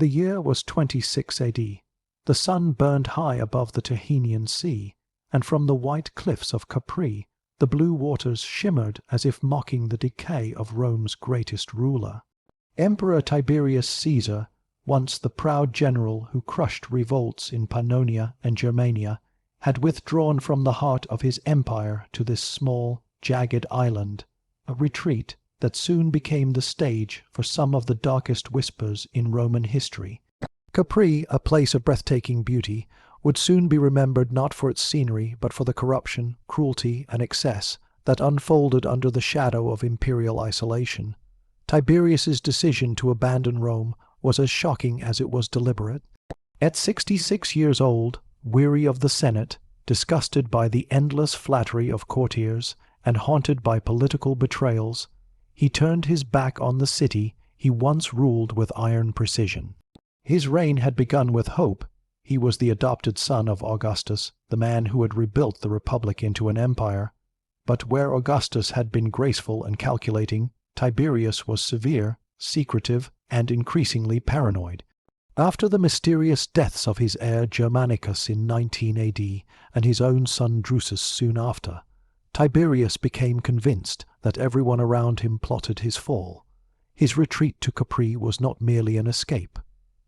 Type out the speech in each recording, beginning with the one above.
The year was 26 AD. The sun burned high above the Tyrrhenian Sea, and from the white cliffs of Capri the blue waters shimmered as if mocking the decay of Rome's greatest ruler. Emperor Tiberius Caesar, once the proud general who crushed revolts in Pannonia and Germania, had withdrawn from the heart of his empire to this small, jagged island, a retreat that soon became the stage for some of the darkest whispers in Roman history. Capri, a place of breathtaking beauty, would soon be remembered not for its scenery but for the corruption, cruelty, and excess that unfolded under the shadow of imperial isolation. Tiberius's decision to abandon Rome was as shocking as it was deliberate. At 66 years old, weary of the Senate, disgusted by the endless flattery of courtiers, and haunted by political betrayals, he turned his back on the city he once ruled with iron precision. His reign had begun with hope. He was the adopted son of Augustus, the man who had rebuilt the Republic into an empire. But where Augustus had been graceful and calculating, Tiberius was severe, secretive, and increasingly paranoid. After the mysterious deaths of his heir Germanicus in 19 AD and his own son Drusus soon after, Tiberius became convinced that everyone around him plotted his fall. His retreat to Capri was not merely an escape.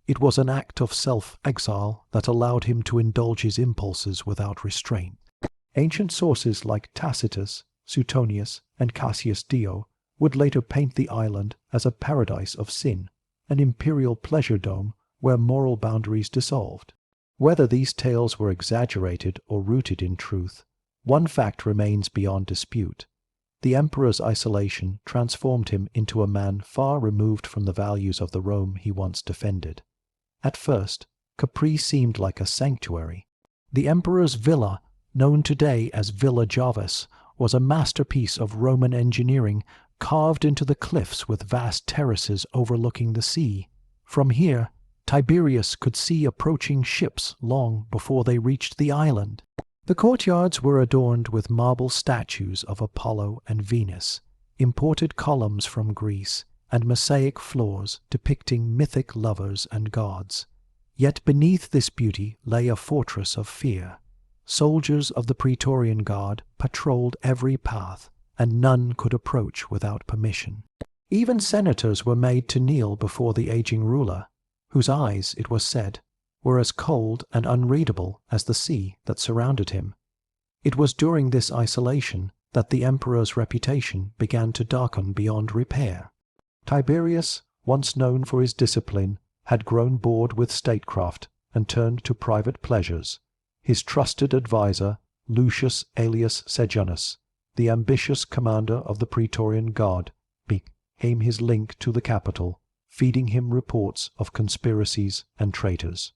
It was an act of self-exile that allowed him to indulge his impulses without restraint. Ancient sources like Tacitus, Suetonius, and Cassius Dio would later paint the island as a paradise of sin, an imperial pleasure dome where moral boundaries dissolved. Whether these tales were exaggerated or rooted in truth, one fact remains beyond dispute. The emperor's isolation transformed him into a man far removed from the values of the Rome he once defended. At first, Capri seemed like a sanctuary. The emperor's villa, known today as Villa Jovis, was a masterpiece of Roman engineering carved into the cliffs with vast terraces overlooking the sea. From here, Tiberius could see approaching ships long before they reached the island. The courtyards were adorned with marble statues of Apollo and Venus, imported columns from Greece, and mosaic floors depicting mythic lovers and gods. Yet beneath this beauty lay a fortress of fear. Soldiers of the Praetorian Guard patrolled every path, and none could approach without permission. Even senators were made to kneel before the aging ruler, whose eyes, it was said, were as cold and unreadable as the sea that surrounded him. It was during this isolation that the emperor's reputation began to darken beyond repair. Tiberius, once known for his discipline, had grown bored with statecraft and turned to private pleasures. His trusted adviser, Lucius Aelius Sejanus, the ambitious commander of the Praetorian Guard, became his link to the capital, feeding him reports of conspiracies and traitors.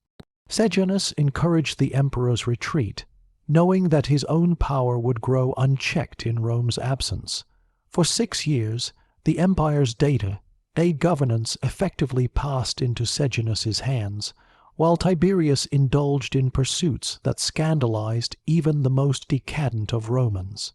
Sejanus encouraged the emperor's retreat, knowing that his own power would grow unchecked in Rome's absence. For 6 years, the empire's day governance effectively passed into Sejanus's hands, while Tiberius indulged in pursuits that scandalized even the most decadent of Romans.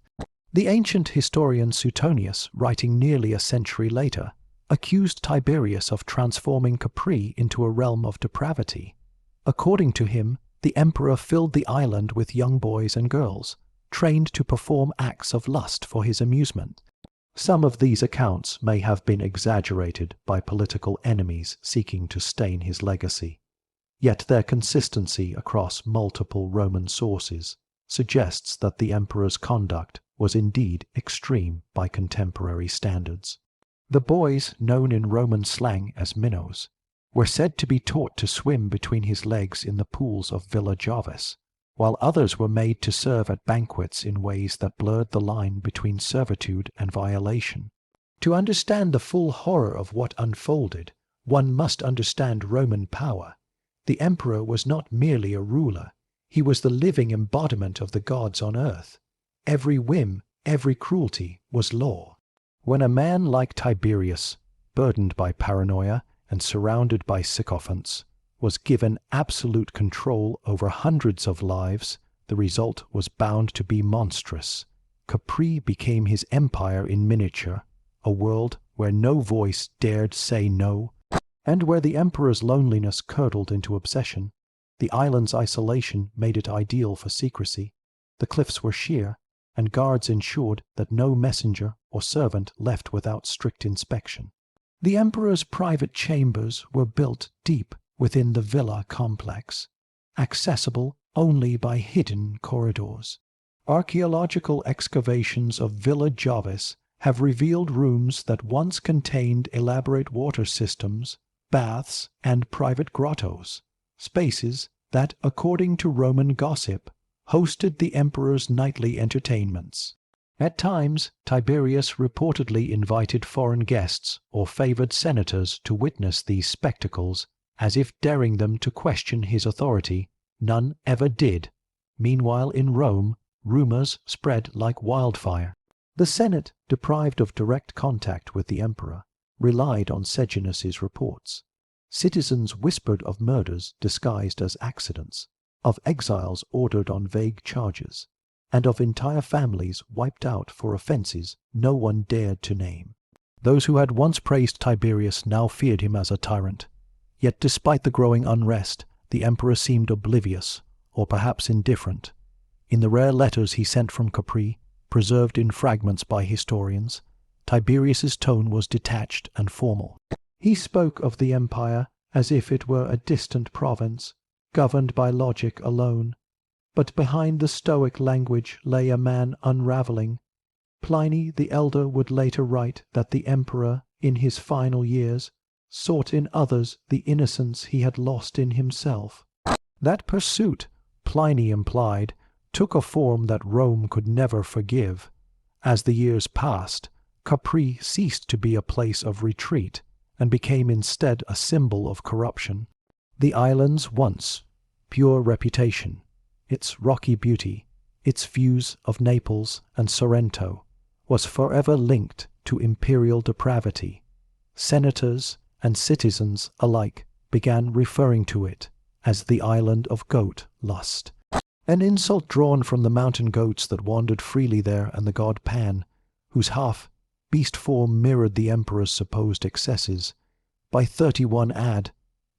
The ancient historian Suetonius, writing nearly a century later, accused Tiberius of transforming Capri into a realm of depravity. According to him, the emperor filled the island with young boys and girls, trained to perform acts of lust for his amusement. Some of these accounts may have been exaggerated by political enemies seeking to stain his legacy. Yet their consistency across multiple Roman sources suggests that the emperor's conduct was indeed extreme by contemporary standards. The boys, known in Roman slang as minnows, were said to be taught to swim between his legs in the pools of Villa Jovis, while others were made to serve at banquets in ways that blurred the line between servitude and violation. To understand the full horror of what unfolded, one must understand Roman power. The emperor was not merely a ruler, he was the living embodiment of the gods on earth. Every whim, every cruelty was law. When a man like Tiberius, burdened by paranoia and surrounded by sycophants, was given absolute control over hundreds of lives, the result was bound to be monstrous. Capri became his empire in miniature, a world where no voice dared say no. And where the emperor's loneliness curdled into obsession, the island's isolation made it ideal for secrecy. The cliffs were sheer, and guards ensured that no messenger or servant left without strict inspection. The emperor's private chambers were built deep within the villa complex, accessible only by hidden corridors. Archaeological excavations of Villa Jovis have revealed rooms that once contained elaborate water systems, baths, and private grottos, spaces that, according to Roman gossip, hosted the emperor's nightly entertainments. At times, Tiberius reportedly invited foreign guests or favored senators to witness these spectacles, as if daring them to question his authority. None ever did. Meanwhile, in Rome, rumors spread like wildfire. The Senate, deprived of direct contact with the emperor, relied on Sejanus's reports. Citizens whispered of murders disguised as accidents, of exiles ordered on vague charges, and of entire families wiped out for offences no one dared to name. Those who had once praised Tiberius now feared him as a tyrant. Yet despite the growing unrest, the emperor seemed oblivious, or perhaps indifferent. In the rare letters he sent from Capri, preserved in fragments by historians, Tiberius's tone was detached and formal. He spoke of the empire as if it were a distant province, governed by logic alone. But behind the stoic language lay a man unraveling. Pliny the Elder would later write that the emperor, in his final years, sought in others the innocence he had lost in himself. That pursuit, Pliny implied, took a form that Rome could never forgive. As the years passed, Capri ceased to be a place of retreat and became instead a symbol of corruption. The island's once pure reputation, its rocky beauty, its views of Naples and Sorrento, was forever linked to imperial depravity. Senators and citizens alike began referring to it as the island of goat lust, an insult drawn from the mountain goats that wandered freely there and the god Pan, whose half-beast form mirrored the emperor's supposed excesses. By 31 AD,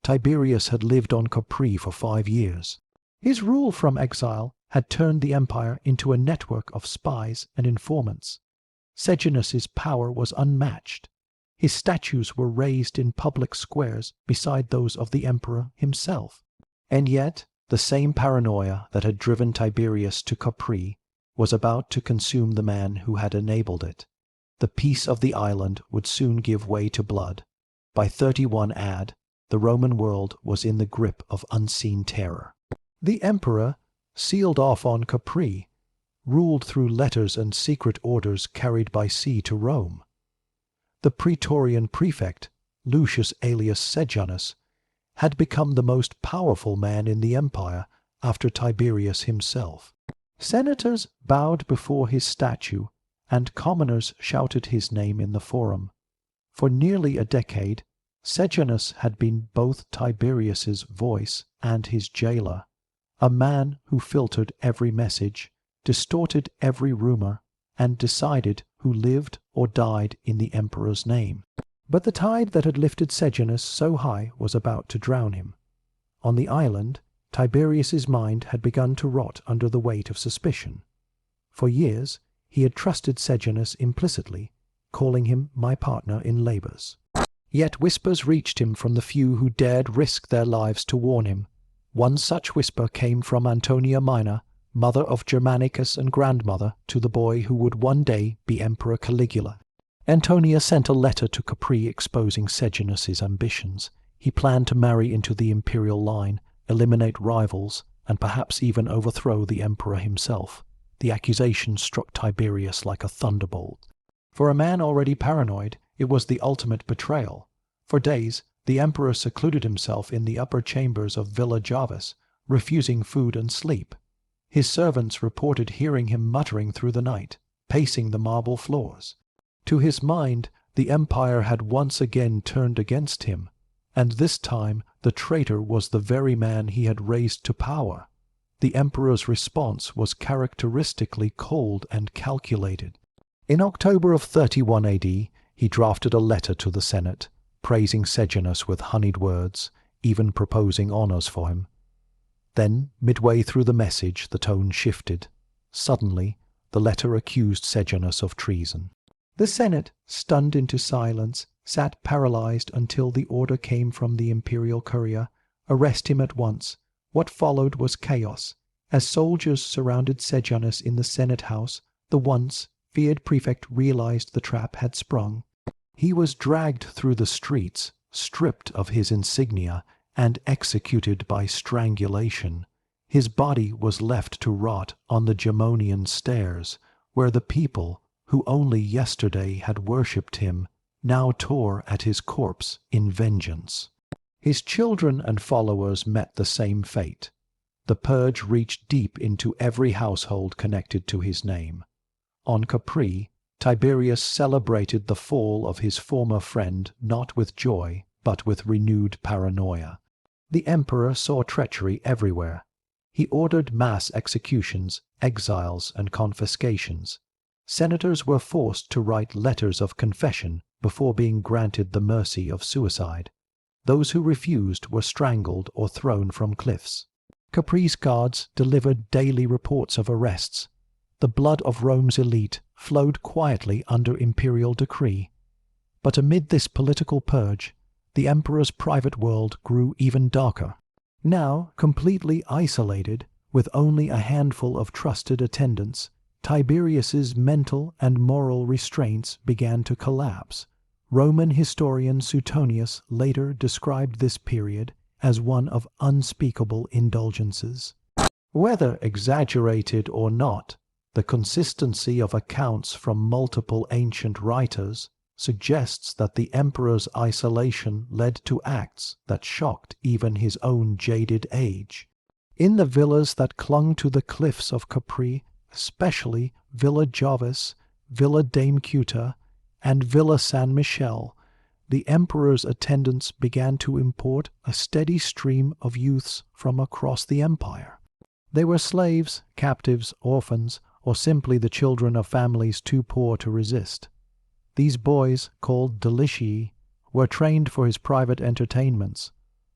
Tiberius had lived on Capri for 5 years. His rule from exile had turned the empire into a network of spies and informants. Sejanus's power was unmatched. His statues were raised in public squares beside those of the emperor himself. And yet, the same paranoia that had driven Tiberius to Capri was about to consume the man who had enabled it. The peace of the island would soon give way to blood. By 31 AD, the Roman world was in the grip of unseen terror. The emperor, sealed off on Capri, ruled through letters and secret orders carried by sea to Rome. The praetorian prefect, Lucius Aelius Sejanus, had become the most powerful man in the empire after Tiberius himself. Senators bowed before his statue, and commoners shouted his name in the forum. For nearly a decade, Sejanus had been both Tiberius's voice and his jailer, a man who filtered every message, distorted every rumor, and decided who lived or died in the emperor's name. But the tide that had lifted Sejanus so high was about to drown him. On the island, Tiberius's mind had begun to rot under the weight of suspicion. For years, he had trusted Sejanus implicitly, calling him my partner in labors. Yet whispers reached him from the few who dared risk their lives to warn him. One such whisper came from Antonia Minor, mother of Germanicus and grandmother to the boy who would one day be Emperor Caligula. Antonia sent a letter to Capri exposing Sejanus's ambitions. He planned to marry into the imperial line, eliminate rivals, and perhaps even overthrow the emperor himself. The accusation struck Tiberius like a thunderbolt. For a man already paranoid, it was the ultimate betrayal. For days, the emperor secluded himself in the upper chambers of Villa Jovis, refusing food and sleep. His servants reported hearing him muttering through the night, pacing the marble floors. To his mind, the empire had once again turned against him, and this time the traitor was the very man he had raised to power. The emperor's response was characteristically cold and calculated. In October of 31 AD, he drafted a letter to the Senate, praising Sejanus with honeyed words, even proposing honours for him. Then, midway through the message, the tone shifted. Suddenly, the letter accused Sejanus of treason. The Senate, stunned into silence, sat paralyzed until the order came from the imperial courier, "Arrest him at once." What followed was chaos. As soldiers surrounded Sejanus in the Senate house, the once feared prefect realized the trap had sprung. He was dragged through the streets, stripped of his insignia, and executed by strangulation. His body was left to rot on the Gemonian stairs, where the people, who only yesterday had worshipped him, now tore at his corpse in vengeance. His children and followers met the same fate. The purge reached deep into every household connected to his name. On Capri, Tiberius celebrated the fall of his former friend not with joy, but with renewed paranoia. The emperor saw treachery everywhere. He ordered mass executions, exiles, and confiscations. Senators were forced to write letters of confession before being granted the mercy of suicide. Those who refused were strangled or thrown from cliffs. Capri's guards delivered daily reports of arrests. The blood of Rome's elite flowed quietly under imperial decree. But amid this political purge, the emperor's private world grew even darker. Now, completely isolated, with only a handful of trusted attendants, Tiberius's mental and moral restraints began to collapse. Roman historian Suetonius later described this period as one of unspeakable indulgences. Whether exaggerated or not, the consistency of accounts from multiple ancient writers suggests that the emperor's isolation led to acts that shocked even his own jaded age. In the villas that clung to the cliffs of Capri, especially Villa Jovis, Villa Dame Cuta, and Villa San Michele, the emperor's attendants began to import a steady stream of youths from across the empire. They were slaves, captives, orphans, or simply the children of families too poor to resist. These boys, called Delicii, were trained for his private entertainments.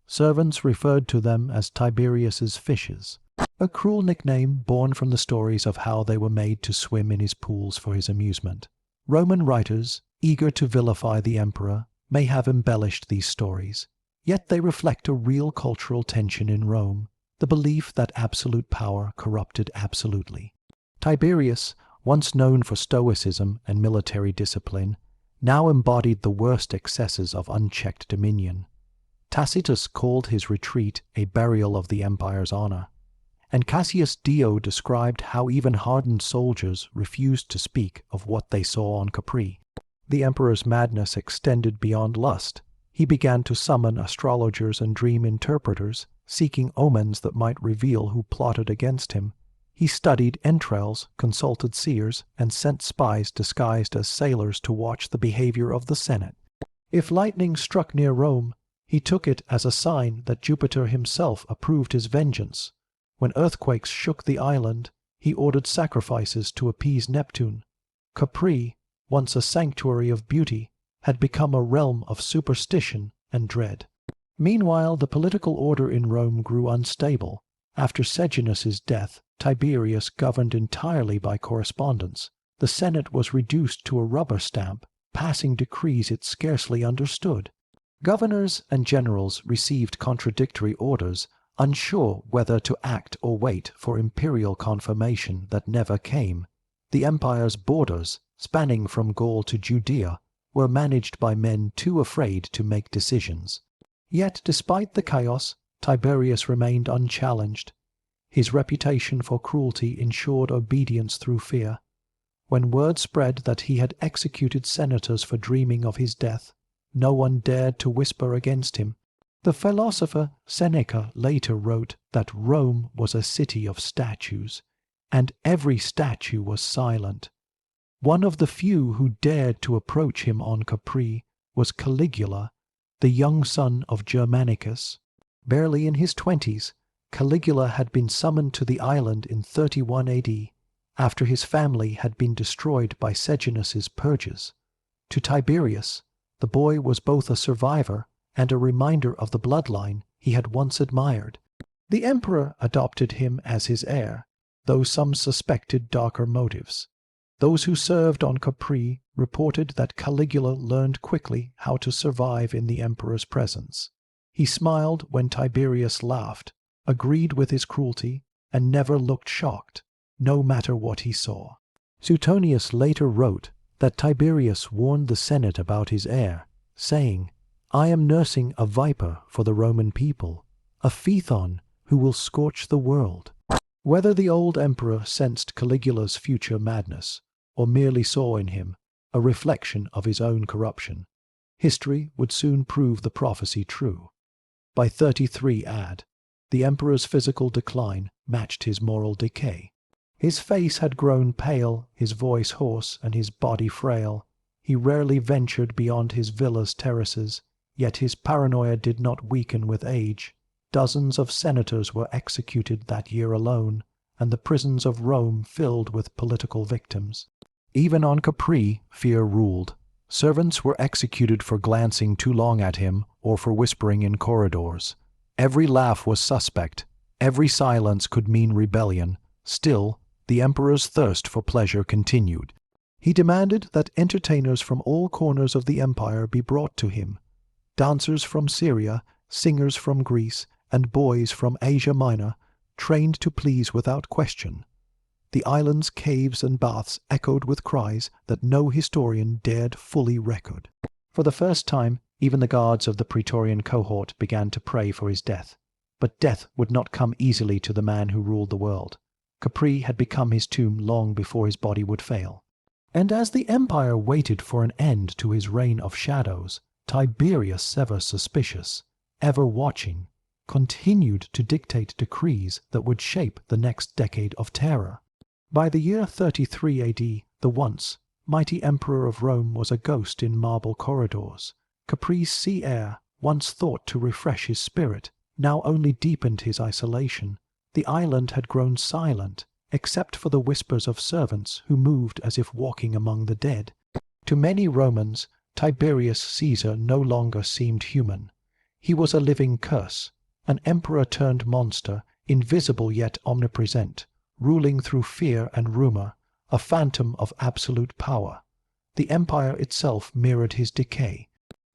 Servants referred to them as Tiberius's fishes, a cruel nickname born from the stories of how they were made to swim in his pools for his amusement. Roman writers, eager to vilify the emperor, may have embellished these stories, yet they reflect a real cultural tension in Rome, the belief that absolute power corrupted absolutely. Tiberius, once known for stoicism and military discipline, now embodied the worst excesses of unchecked dominion. Tacitus called his retreat a burial of the empire's honor, and Cassius Dio described how even hardened soldiers refused to speak of what they saw on Capri. The emperor's madness extended beyond lust. He began to summon astrologers and dream interpreters, seeking omens that might reveal who plotted against him. He studied entrails, consulted seers, and sent spies disguised as sailors to watch the behavior of the Senate. If lightning struck near Rome, he took it as a sign that Jupiter himself approved his vengeance. When earthquakes shook the island, he ordered sacrifices to appease Neptune. Capri, once a sanctuary of beauty, had become a realm of superstition and dread. Meanwhile, the political order in Rome grew unstable. After Sejanus's death, Tiberius governed entirely by correspondence. The Senate was reduced to a rubber stamp, passing decrees it scarcely understood. Governors and generals received contradictory orders, unsure whether to act or wait for imperial confirmation that never came. The empire's borders, spanning from Gaul to Judea, were managed by men too afraid to make decisions. Yet, despite the chaos, Tiberius remained unchallenged. His reputation for cruelty ensured obedience through fear. When word spread that he had executed senators for dreaming of his death, no one dared to whisper against him. The philosopher Seneca later wrote that Rome was a city of statues, and every statue was silent. One of the few who dared to approach him on Capri was Caligula, the young son of Germanicus. Barely in his 20s, Caligula had been summoned to the island in 31 AD, after his family had been destroyed by Sejanus's purges. To Tiberius, The boy was both a survivor and a reminder of the bloodline he had once admired. The emperor adopted him as his heir, though some suspected darker motives. Those who served on Capri reported that Caligula learned quickly how to survive in the emperor's presence. He smiled when Tiberius laughed, agreed with his cruelty, and never looked shocked, no matter what he saw. Suetonius later wrote that Tiberius warned the Senate about his heir, saying, "I am nursing a viper for the Roman people, a Phaethon who will scorch the world." Whether the old emperor sensed Caligula's future madness, or merely saw in him a reflection of his own corruption, history would soon prove the prophecy true. By 33 AD, the emperor's physical decline matched his moral decay. His face had grown pale, his voice hoarse, and his body frail. He rarely ventured beyond his villa's terraces, yet his paranoia did not weaken with age. Dozens of senators were executed that year alone, and the prisons of Rome filled with political victims. Even on Capri, fear ruled. Servants were executed for glancing too long at him or for whispering in corridors. Every laugh was suspect. Every silence could mean rebellion. Still, the emperor's thirst for pleasure continued. He demanded that entertainers from all corners of the empire be brought to him. Dancers from Syria, singers from Greece, and boys from Asia Minor, trained to please without question. The island's caves and baths echoed with cries that no historian dared fully record. For the first time, even the guards of the Praetorian cohort began to pray for his death. But death would not come easily to the man who ruled the world. Capri had become his tomb long before his body would fail. And as the empire waited for an end to his reign of shadows, Tiberius, ever suspicious, ever watching, continued to dictate decrees that would shape the next decade of terror. By the year 33 AD, the once mighty emperor of Rome was a ghost in marble corridors. Capri's sea air, once thought to refresh his spirit, now only deepened his isolation. The island had grown silent, except for the whispers of servants who moved as if walking among the dead. To many Romans, Tiberius Caesar no longer seemed human. He was a living curse, an emperor-turned-monster, invisible yet omnipresent, ruling through fear and rumor, a phantom of absolute power. The empire itself mirrored his decay.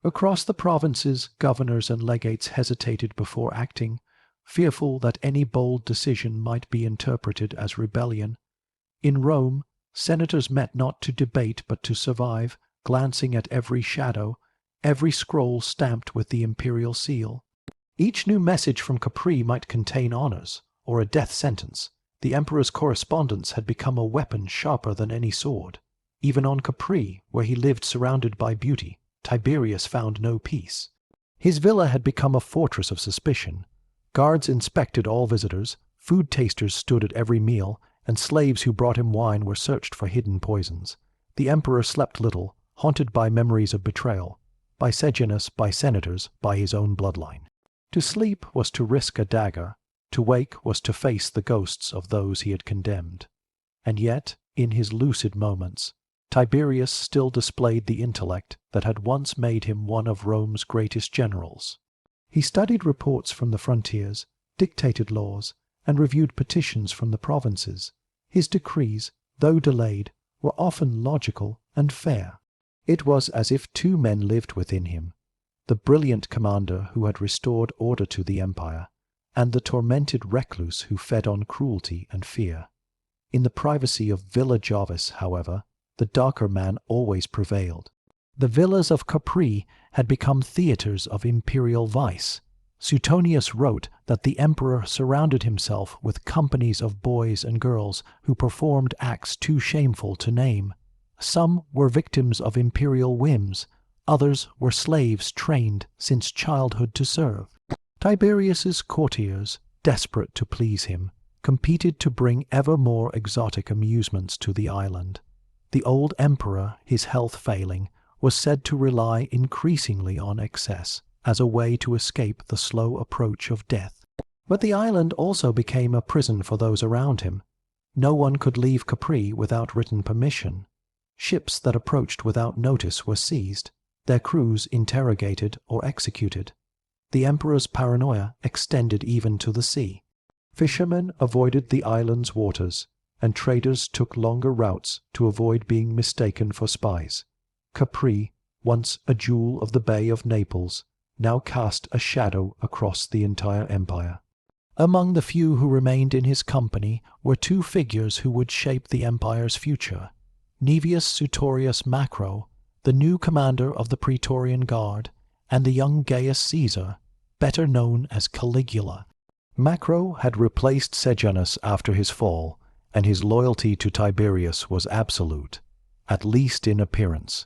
Across the provinces, governors and legates hesitated before acting, fearful that any bold decision might be interpreted as rebellion. In Rome, senators met not to debate but to survive, glancing at every shadow, every scroll stamped with the imperial seal. Each new message from Capri might contain honors, or a death sentence. The emperor's correspondence had become a weapon sharper than any sword. Even on Capri, where he lived surrounded by beauty, Tiberius found no peace. His villa had become a fortress of suspicion. Guards inspected all visitors, food tasters stood at every meal, and slaves who brought him wine were searched for hidden poisons. The emperor slept little, haunted by memories of betrayal, by Sejanus, by senators, by his own bloodline. To sleep was to risk a dagger, to wake was to face the ghosts of those he had condemned. And yet, in his lucid moments, Tiberius still displayed the intellect that had once made him one of Rome's greatest generals. He studied reports from the frontiers, dictated laws, and reviewed petitions from the provinces. His decrees, though delayed, were often logical and fair. It was as if two men lived within him, the brilliant commander who had restored order to the empire, and the tormented recluse who fed on cruelty and fear. In the privacy of Villa Jovis, however, the darker man always prevailed. The villas of Capri had become theatres of imperial vice. Suetonius wrote that the emperor surrounded himself with companies of boys and girls who performed acts too shameful to name. Some were victims of imperial whims, others were slaves trained since childhood to serve. Tiberius's courtiers, desperate to please him, competed to bring ever more exotic amusements to the island. The old emperor, his health failing, was said to rely increasingly on excess as a way to escape the slow approach of death. But the island also became a prison for those around him. No one could leave Capri without written permission. Ships that approached without notice were seized. their crews interrogated or executed. The emperor's paranoia extended even to the sea. Fishermen avoided the island's waters, and traders took longer routes to avoid being mistaken for spies. Capri, once a jewel of the Bay of Naples, now cast a shadow across the entire empire. Among the few who remained in his company were two figures who would shape the empire's future: Naevius Sutorius Macro, the new commander of the Praetorian Guard, and the young Gaius Caesar, better known as Caligula. Macro had replaced Sejanus after his fall, and his loyalty to Tiberius was absolute, at least in appearance.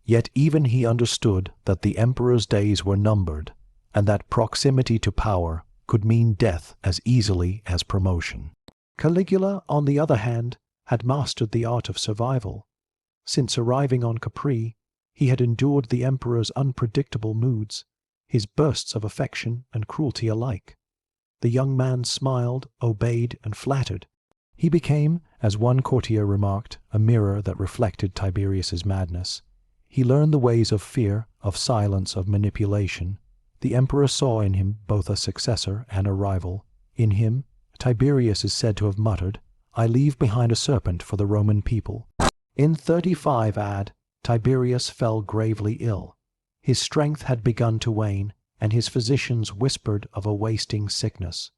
Yet even he understood that the emperor's days were numbered, and that proximity to power could mean death as easily as promotion. Caligula, on the other hand, had mastered the art of survival. Since arriving on Capri, he had endured the emperor's unpredictable moods, his bursts of affection and cruelty alike. The young man smiled, obeyed, and flattered. He became, as one courtier remarked, a mirror that reflected Tiberius's madness. He learned the ways of fear, of silence, of manipulation. The emperor saw in him both a successor and a rival. In him, Tiberius is said to have muttered, "I leave behind a serpent for the Roman people." In 35 AD, Tiberius fell gravely ill. His strength had begun to wane, and his physicians whispered of a wasting sickness.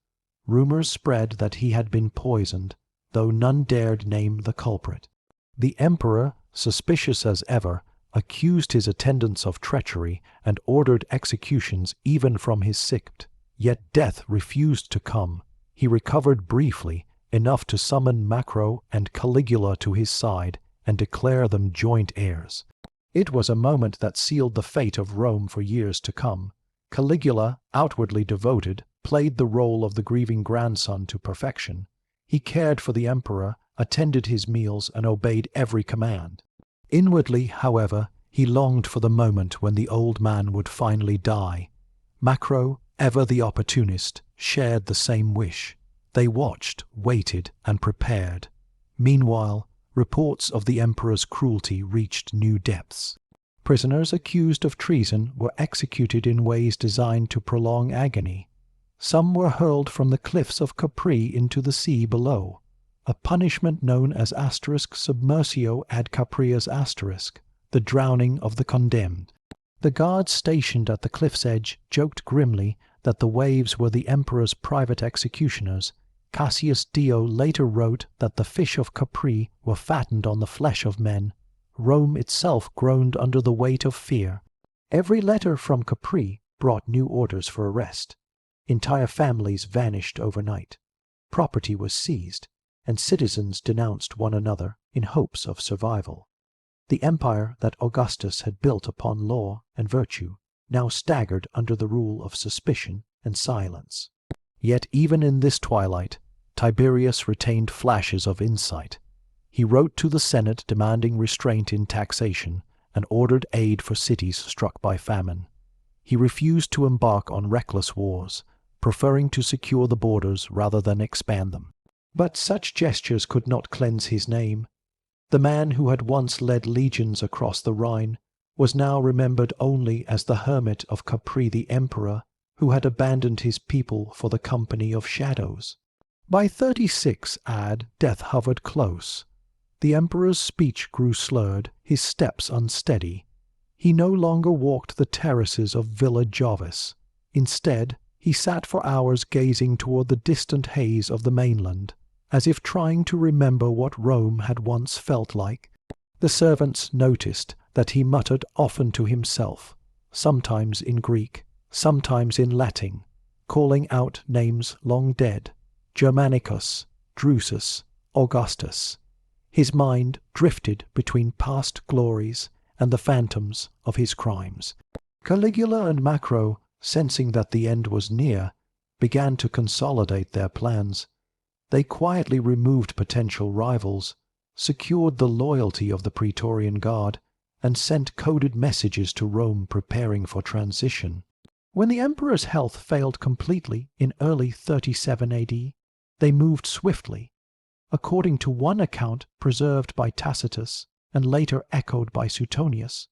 Rumors spread that he had been poisoned, though none dared name the culprit. The emperor, suspicious as ever, accused his attendants of treachery and ordered executions even from his sick. Yet death refused to come. He recovered briefly, enough to summon Macro and Caligula to his side and declare them joint heirs. It was a moment that sealed the fate of Rome for years to come. Caligula, outwardly devoted, played the role of the grieving grandson to perfection. He cared for the emperor, attended his meals, and obeyed every command. Inwardly, however, he longed for the moment when the old man would finally die. Macro, ever the opportunist, shared the same wish. They watched, waited, and prepared. Meanwhile, reports of the emperor's cruelty reached new depths. Prisoners accused of treason were executed in ways designed to prolong agony. Some were hurled from the cliffs of Capri into the sea below, a punishment known as submertio ad Caprias the drowning of the condemned. The guards stationed at the cliff's edge joked grimly that the waves were the emperor's private executioners. Cassius Dio later wrote that the fish of Capri were fattened on the flesh of men. Rome itself groaned under the weight of fear. Every letter from Capri brought new orders for arrest. Entire families vanished overnight. Property was seized, and citizens denounced one another in hopes of survival. The empire that Augustus had built upon law and virtue now staggered under the rule of suspicion and silence. Yet even in this twilight, Tiberius retained flashes of insight. He wrote to the Senate demanding restraint in taxation and ordered aid for cities struck by famine. He refused to embark on reckless wars, preferring to secure the borders rather than expand them. But such gestures could not cleanse his name. The man who had once led legions across the Rhine was now remembered only as the hermit of Capri, the emperor, who had abandoned his people for the company of shadows. By 36 AD, death hovered close. The emperor's speech grew slurred, his steps unsteady. He no longer walked the terraces of Villa Jovis. Instead, he sat for hours gazing toward the distant haze of the mainland, as if trying to remember what Rome had once felt like. The servants noticed that he muttered often to himself, sometimes in Greek, sometimes in Latin, calling out names long dead: Germanicus, Drusus, Augustus. His mind drifted between past glories and the phantoms of his crimes. Caligula and Macro, sensing that the end was near, began to consolidate their plans. They quietly removed potential rivals, secured the loyalty of the Praetorian Guard, and sent coded messages to Rome preparing for transition. When the emperor's health failed completely in early 37 AD, they moved swiftly. According to one account preserved by Tacitus and later echoed by Suetonius,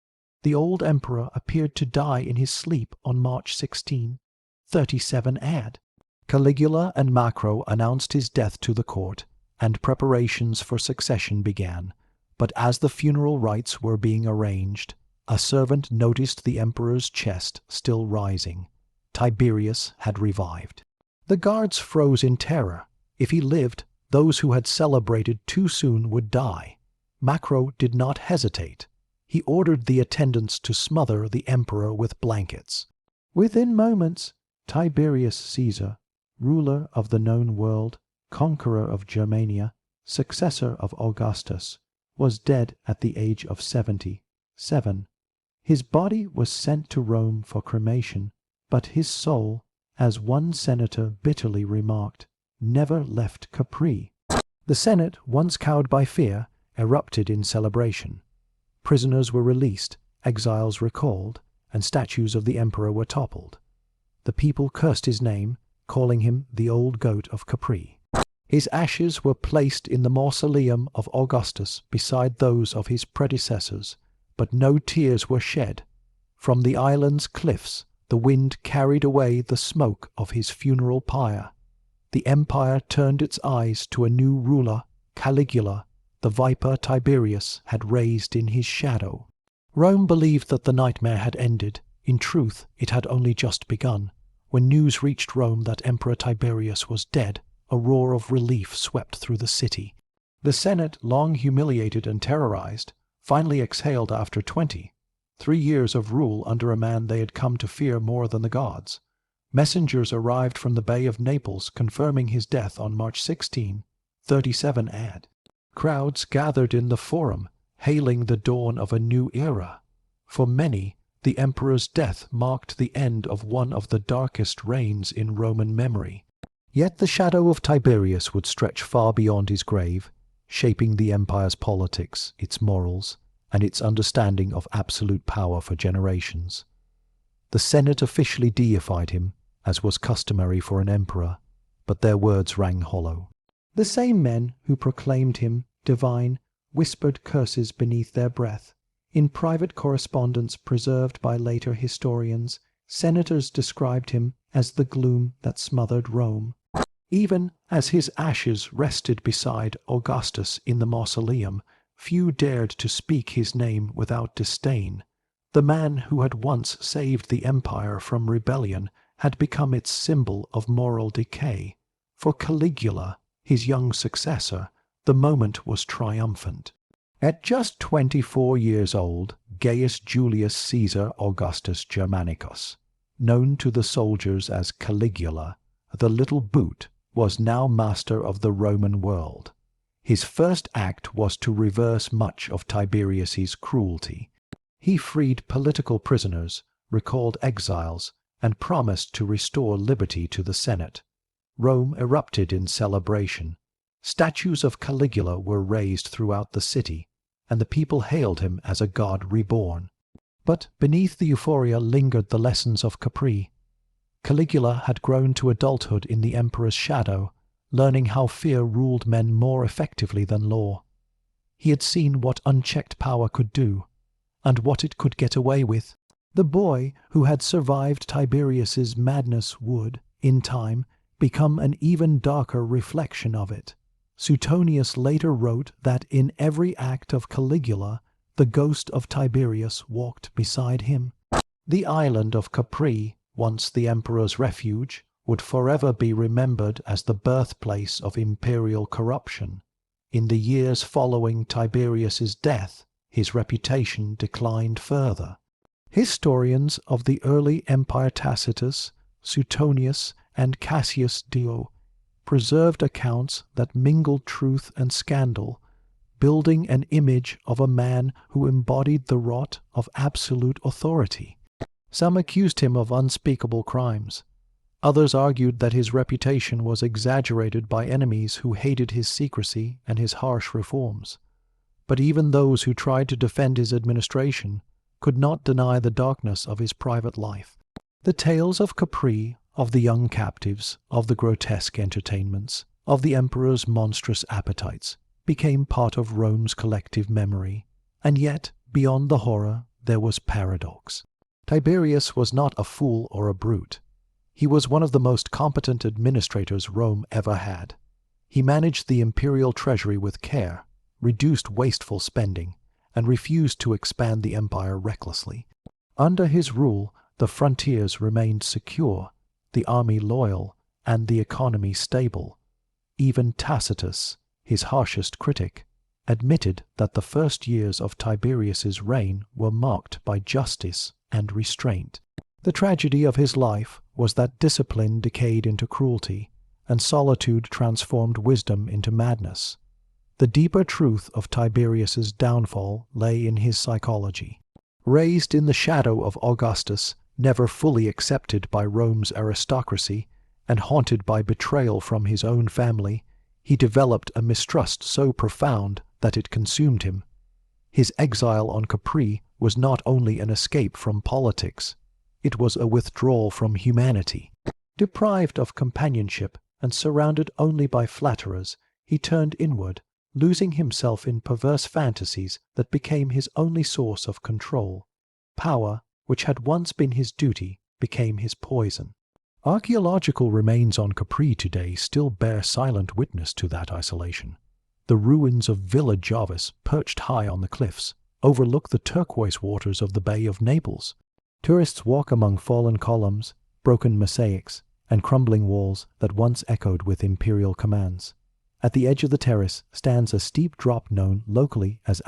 the old emperor appeared to die in his sleep on March 16, 37 AD. Caligula and Macro announced his death to the court, and preparations for succession began. But as the funeral rites were being arranged, a servant noticed the emperor's chest still rising. Tiberius had revived. The guards froze in terror. If he lived, those who had celebrated too soon would die. Macro did not hesitate. He ordered the attendants to smother the emperor with blankets. Within moments, Tiberius Caesar, ruler of the known world, conqueror of Germania, successor of Augustus, was dead at the age of 77. His body was sent to Rome for cremation, but his soul, as one senator bitterly remarked, never left Capri. The Senate, once cowed by fear, erupted in celebration. Prisoners were released, exiles recalled, and statues of the emperor were toppled. The people cursed his name, calling him the old goat of Capri. His ashes were placed in the mausoleum of Augustus beside those of his predecessors, but no tears were shed. From the island's cliffs, the wind carried away the smoke of his funeral pyre. The empire turned its eyes to a new ruler, Caligula, the viper Tiberius had raised in his shadow. Rome believed that the nightmare had ended. In truth, it had only just begun. When news reached Rome that Emperor Tiberius was dead, a roar of relief swept through the city. The Senate, long humiliated and terrorized, finally exhaled after 23 years of rule under a man they had come to fear more than the gods. Messengers arrived from the Bay of Naples confirming his death on March 16, 37 AD. Crowds gathered in the Forum, hailing the dawn of a new era. For many, the emperor's death marked the end of one of the darkest reigns in Roman memory. Yet the shadow of Tiberius would stretch far beyond his grave, shaping the empire's politics, its morals, and its understanding of absolute power for generations. The Senate officially deified him, as was customary for an emperor, but their words rang hollow. The same men who proclaimed him divine whispered curses beneath their breath. In private correspondence preserved by later historians, senators described him as the gloom that smothered Rome. Even as his ashes rested beside Augustus in the mausoleum, few dared to speak his name without disdain. The man who had once saved the empire from rebellion had become its symbol of moral decay. For Caligula, his young successor, the moment was triumphant. At just 24 years old, Gaius Julius Caesar Augustus Germanicus, known to the soldiers as Caligula, the little boot, was now master of the Roman world. His first act was to reverse much of Tiberius's cruelty. He freed political prisoners, recalled exiles, and promised to restore liberty to the Senate. Rome erupted in celebration. Statues of Caligula were raised throughout the city, and the people hailed him as a god reborn. But beneath the euphoria lingered the lessons of Capri. Caligula had grown to adulthood in the emperor's shadow, learning how fear ruled men more effectively than law. He had seen what unchecked power could do, and what it could get away with. The boy who had survived Tiberius's madness would, in time, become an even darker reflection of it. Suetonius later wrote that in every act of Caligula, the ghost of Tiberius walked beside him. The island of Capri, once the emperor's refuge, would forever be remembered as the birthplace of imperial corruption. In the years following Tiberius's death, his reputation declined further. Historians of the early empire Tacitus, Suetonius, and Cassius Dio preserved accounts that mingled truth and scandal, building an image of a man who embodied the rot of absolute authority. Some accused him of unspeakable crimes. Others argued that his reputation was exaggerated by enemies who hated his secrecy and his harsh reforms. But even those who tried to defend his administration could not deny the darkness of his private life. The tales of Capri, of the young captives, of the grotesque entertainments, of the emperor's monstrous appetites, became part of Rome's collective memory. And yet, beyond the horror, there was paradox. Tiberius was not a fool or a brute. He was one of the most competent administrators Rome ever had. He managed the imperial treasury with care, reduced wasteful spending, and refused to expand the empire recklessly. Under his rule, the frontiers remained secure, the army loyal, and the economy stable. Even Tacitus, his harshest critic, admitted that the first years of Tiberius's reign were marked by justice and restraint. The tragedy of his life was that discipline decayed into cruelty, and solitude transformed wisdom into madness. The deeper truth of Tiberius's downfall lay in his psychology. Raised in the shadow of Augustus, never fully accepted by Rome's aristocracy, and haunted by betrayal from his own family, he developed a mistrust so profound that it consumed him. His exile on Capri was not only an escape from politics, it was a withdrawal from humanity. Deprived of companionship and surrounded only by flatterers, he turned inward, losing himself in perverse fantasies that became his only source of control. Power, which had once been his duty, became his poison. Archaeological remains on Capri today still bear silent witness to that isolation. The ruins of Villa Jovis, perched high on the cliffs, overlook the turquoise waters of the Bay of Naples. Tourists walk among fallen columns, broken mosaics, and crumbling walls that once echoed with imperial commands. At the edge of the terrace stands a steep drop known locally as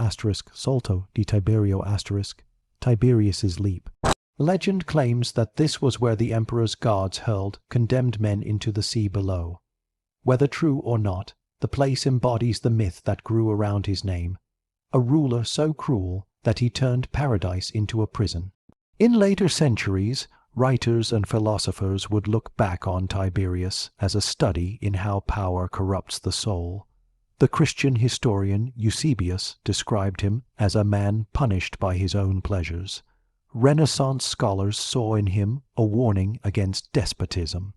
*Salto di Tiberio *, Tiberius's Leap. Legend claims that this was where the emperor's guards hurled condemned men into the sea below. Whether true or not, the place embodies the myth that grew around his name, a ruler so cruel that he turned paradise into a prison. In later centuries, writers and philosophers would look back on Tiberius as a study in how power corrupts the soul. The Christian historian Eusebius described him as a man punished by his own pleasures. Renaissance scholars saw in him a warning against despotism.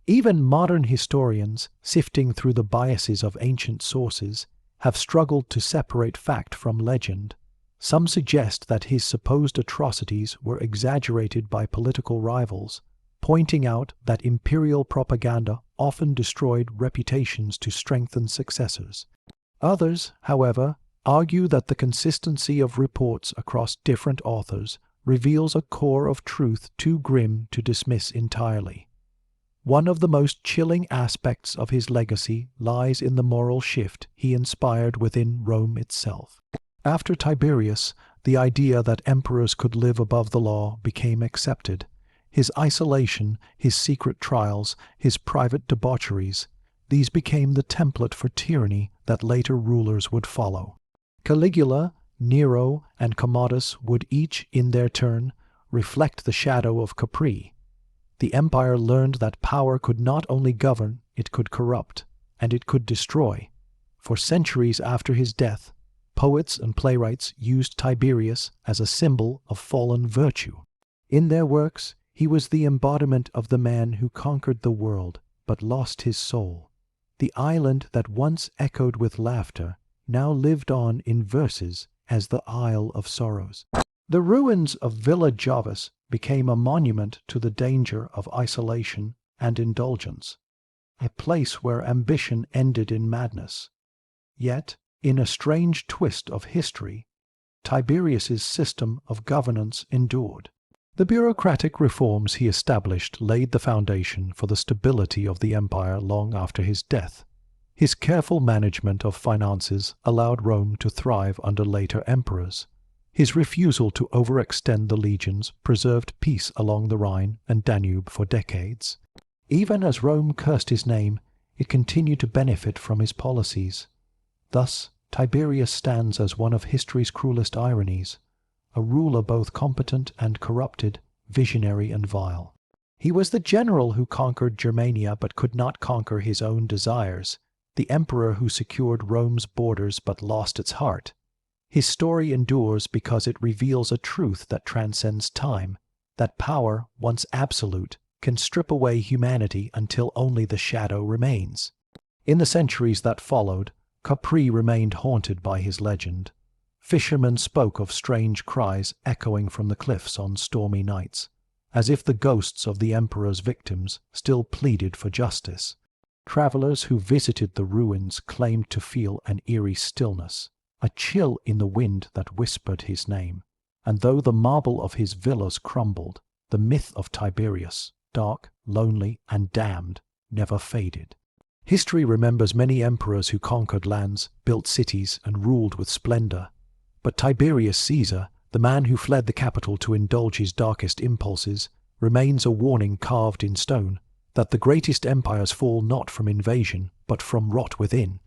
Even modern historians, sifting through the biases of ancient sources, have struggled to separate fact from legend. Some suggest that his supposed atrocities were exaggerated by political rivals, pointing out that imperial propaganda often destroyed reputations to strengthen successors. Others, however, argue that the consistency of reports across different authors reveals a core of truth too grim to dismiss entirely. One of the most chilling aspects of his legacy lies in the moral shift he inspired within Rome itself. After Tiberius, the idea that emperors could live above the law became accepted. His isolation, his secret trials, his private debaucheries, these became the template for tyranny that later rulers would follow. Caligula, Nero, and Commodus would each, in their turn, reflect the shadow of Capri. The empire learned that power could not only govern, it could corrupt, and it could destroy. For centuries after his death, poets and playwrights used Tiberius as a symbol of fallen virtue. In their works, he was the embodiment of the man who conquered the world, but lost his soul. The island that once echoed with laughter now lived on in verses as the Isle of Sorrows. The ruins of Villa Jovis became a monument to the danger of isolation and indulgence, a place where ambition ended in madness. Yet, in a strange twist of history, Tiberius's system of governance endured. The bureaucratic reforms he established laid the foundation for the stability of the empire long after his death. His careful management of finances allowed Rome to thrive under later emperors. His refusal to overextend the legions preserved peace along the Rhine and Danube for decades. Even as Rome cursed his name, it continued to benefit from his policies. Thus, Tiberius stands as one of history's cruelest ironies, a ruler both competent and corrupted, visionary and vile. He was the general who conquered Germania but could not conquer his own desires, the emperor who secured Rome's borders but lost its heart. His story endures because it reveals a truth that transcends time, that power, once absolute, can strip away humanity until only the shadow remains. In the centuries that followed, Capri remained haunted by his legend. Fishermen spoke of strange cries echoing from the cliffs on stormy nights, as if the ghosts of the emperor's victims still pleaded for justice. Travelers who visited the ruins claimed to feel an eerie stillness, a chill in the wind that whispered his name. And though the marble of his villas crumbled, the myth of Tiberius, dark, lonely, and damned, never faded. History remembers many emperors who conquered lands, built cities, and ruled with splendor. But Tiberius Caesar, the man who fled the capital to indulge his darkest impulses, remains a warning carved in stone that the greatest empires fall not from invasion, but from rot within.